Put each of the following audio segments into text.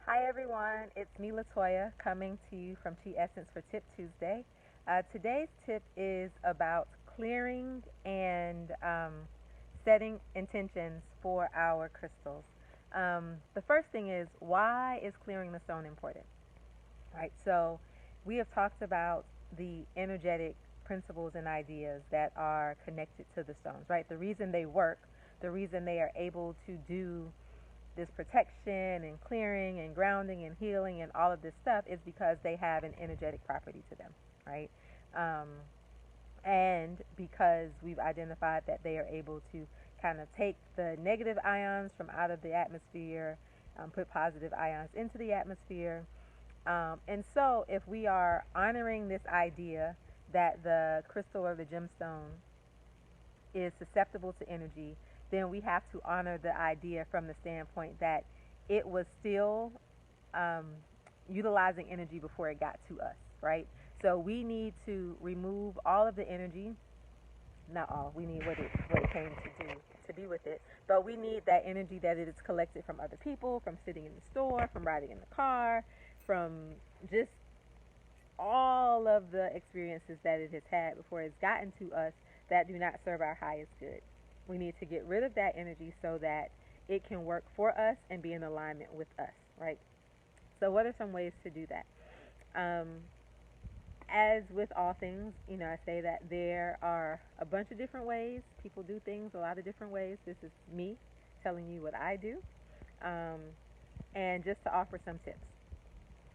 Hi everyone, it's me Latoya coming to you from Tea Essence for Tip Tuesday. Today's tip is about clearing and setting intentions for our crystals. The first thing is, why is clearing the stone important? Right, so we have talked about the energetic principles and ideas that are connected to the stones, right? The reason they work, the reason they are able to do this protection and clearing and grounding and healing and all of this stuff is because they have an energetic property to them, right? Um, and because we've identified that they are able to kind of take the negative ions from out of the atmosphere, put positive ions into the atmosphere. And so, if we are honoring this idea that the crystal or the gemstone is susceptible to energy, then we have to honor the idea from the standpoint that it was still um, utilizing energy before it got to us, right? So we need to remove all of the energy. Not all. We need what it came to do to be with it. But we need that energy that it is collected from other people, from sitting in the store, from riding in the car, from just all of the experiences that it has had before it's gotten to us that do not serve our highest good. We need to get rid of that energy so that it can work for us and be in alignment with us, right? So, what are some ways to do that? Um, as with all things, I say that there are a bunch of different ways. People do things a lot of different ways. This is me telling you what I do, um, and just to offer some tips.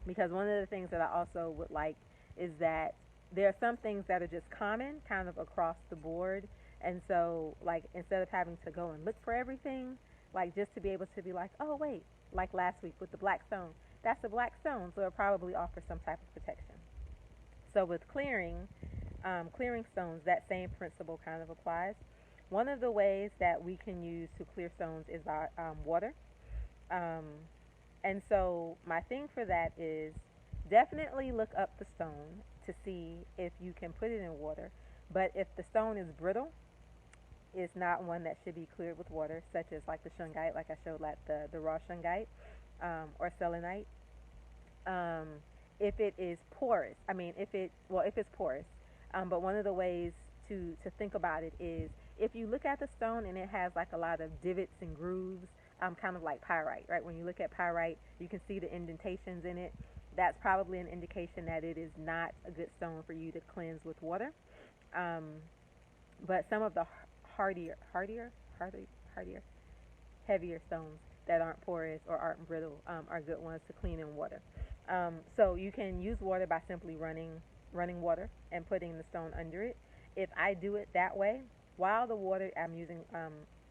Because one of the things that I also would like is that there are some things that are just common, kind of across the board. And so, like, instead of having to go and look for everything, like, just to be able to be like, oh, wait, like last week with the black stone, that's a black stone, so it probably offers some type of protection. So, with clearing stones, that same principle kind of applies. One of the ways that we can use to clear stones is by water. Um, and so my thing for that is definitely look up the stone to see if you can put it in water. But if the stone is brittle, it's not one that should be cleared with water, such as like the shungite, like I showed, like the raw shungite, or selenite. Um, if it is porous, if it's porous, but one of the ways to think about it is if you look at the stone and it has like a lot of divots and grooves, kind of like pyrite, right? When you look at pyrite, you can see the indentations in it. That's probably an indication that it is not a good stone for you to cleanse with water. Um, but some of the hardier, heavier stones that aren't porous or aren't brittle are good ones to clean in water. So you can use water by simply running water and putting the stone under it. If I do it that way, while the water I'm using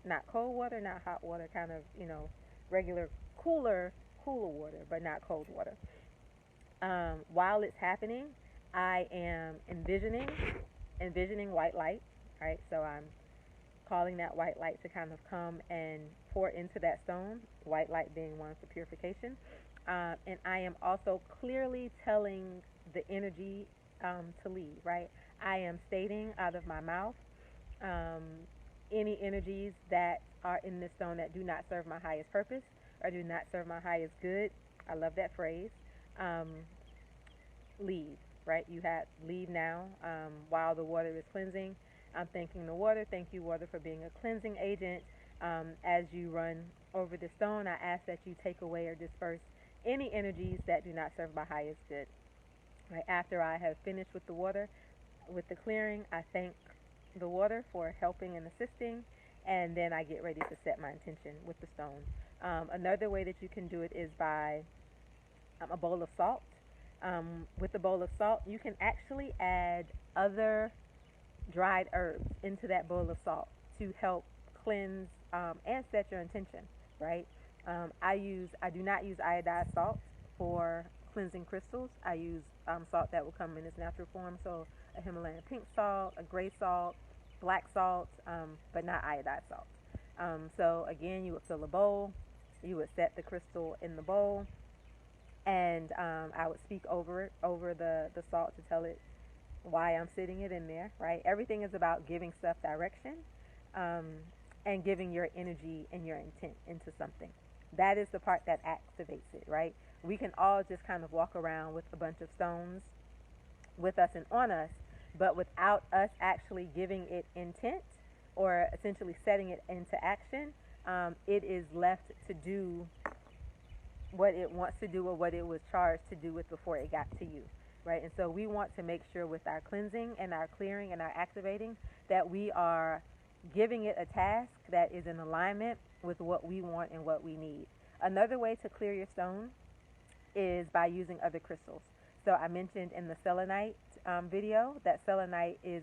not cold water, not hot water, kind of regular cooler water, but not cold water. While it's happening, I am envisioning white light. Right, so I'm calling that white light to kind of come and pour into that stone, white light being one for purification. And I am also clearly telling the energy to leave, right? I am stating out of my mouth um, any energies that are in this stone that do not serve my highest purpose or do not serve my highest good. I love that phrase. Um, leave, right? You have leave now while the water is cleansing. I'm thanking the water. Thank you, water, for being a cleansing agent. As you run over the stone, I ask that you take away or disperse any energies that do not serve my highest good. Right after I have finished with the water, with the clearing, I thank the water for helping and assisting, and then I get ready to set my intention with the stone. Another way that you can do it is by a bowl of salt. With the bowl of salt, you can actually add other dried herbs into that bowl of salt to help cleanse and set your intention. Right? I do not use iodized salt for cleansing crystals. I use salt that will come in its natural form, so a Himalayan pink salt, a gray salt, black salt, but not iodized salt. So again, you would fill a bowl, you would set the crystal in the bowl, and I would speak over the salt to tell it why I'm sitting it in there, right? Everything is about giving stuff direction um, and giving your energy and your intent into something. That is the part that activates it, right? We can all just kind of walk around with a bunch of stones with us and on us, but without us actually giving it intent or essentially setting it into action, it is left to do what it wants to do or what it was charged to do with before it got to you, right? And so we want to make sure with our cleansing and our clearing and our activating that we are giving it a task that is in alignment with what we want and what we need. Another way to clear your stone is by using other crystals. So I mentioned in the selenite video that selenite is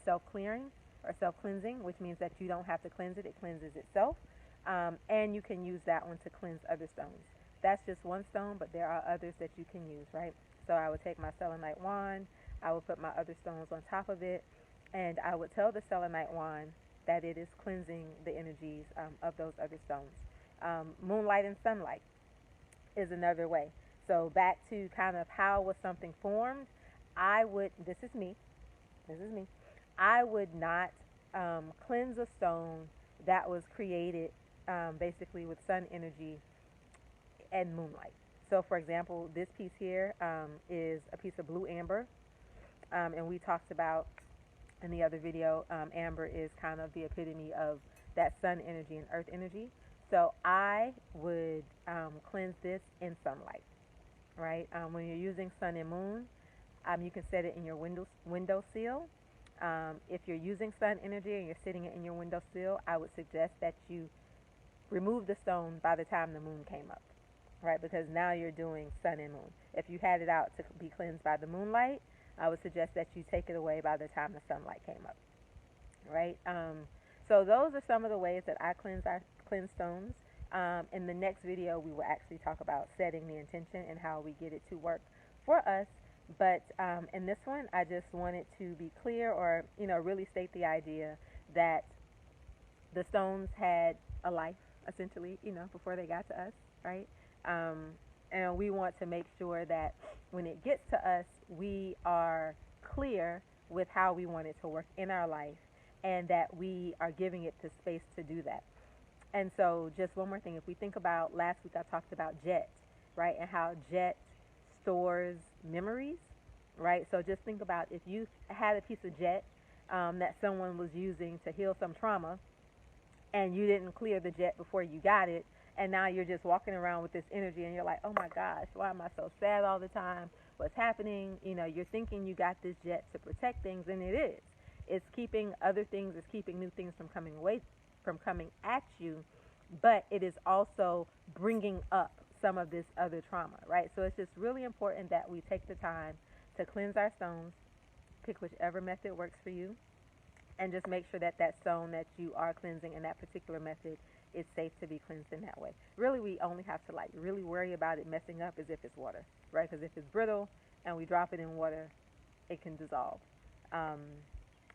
self-clearing or self-cleansing, which means that you don't have to cleanse it, it cleanses itself. And you can use that one to cleanse other stones. That's just one stone, but there are others that you can use, right? So I would take my selenite wand, I would put my other stones on top of it, and I would tell the selenite wand that it is cleansing the energies of those other stones. Moonlight and sunlight is another way. So back to kind of how was something formed, this is me, I would not cleanse a stone that was created basically with sun energy and moonlight. So for example, this piece here is a piece of blue amber, and we talked about in the other video, amber is kind of the epitome of that sun energy and earth energy. So I would cleanse this in sunlight, right? When you're using sun and moon, you can set it in your windowsill. If you're using sun energy and you're sitting it in your windowsill, I would suggest that you remove the stone by the time the moon came up, right? Because now you're doing sun and moon. If you had it out to be cleansed by the moonlight, I would suggest that you take it away by the time the sunlight came up, right? So those are some of the ways that I cleanse stones. In the next video, we will actually talk about setting the intention and how we get it to work for us. But in this one, I just wanted to be clear, or really state the idea that the stones had a life, essentially, before they got to us, right? And we want to make sure that when it gets to us, we are clear with how we want it to work in our life, and that we are giving it the space to do that. And so just one more thing, if we think about last week, I talked about jet, right? And how jet stores memories, right? So just think about if you had a piece of jet that someone was using to heal some trauma, and you didn't clear the jet before you got it, and now you're just walking around with this energy, and you're like, oh my gosh, why am I so sad all the time? What's happening? You're thinking you got this jet to protect things, and it is. It's keeping other things, it's keeping new things from coming at you, but it is also bringing up some of this other trauma, right? So it's just really important that we take the time to cleanse our stones, pick whichever method works for you, and just make sure that that stone that you are cleansing in that particular method is safe to be cleansed in that way. Really, we only have to really worry about it messing up as if it's water, right? Because if it's brittle and we drop it in water, it can dissolve.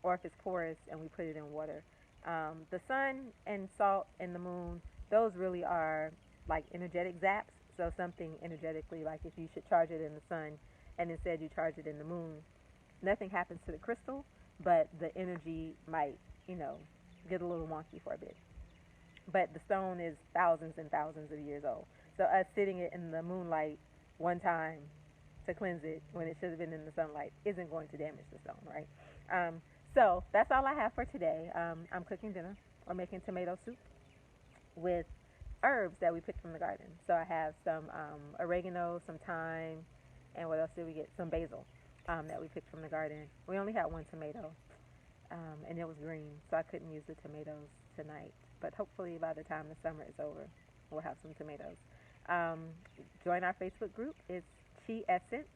Or if it's porous and we put it in water. The sun and salt and the moon, those really are like energetic zaps. So something energetically, like if you should charge it in the sun and instead you charge it in the moon, nothing happens to the crystal, but the energy might, get a little wonky for a bit. But the stone is thousands and thousands of years old. So us sitting it in the moonlight one time to cleanse it when it should have been in the sunlight isn't going to damage the stone, right? So that's all I have for today. I'm cooking dinner. We're making tomato soup with herbs that we picked from the garden. So I have some oregano, some thyme, and what else did we get? Some basil that we picked from the garden. We only had one tomato, and it was green, so I couldn't use the tomatoes tonight. But hopefully by the time the summer is over, we'll have some tomatoes. Join our Facebook group. It's Chi Essence.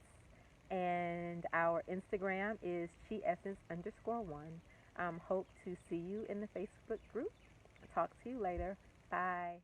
And our Instagram is chiessence_1. Hope to see you in the Facebook group. Talk to you later. Bye.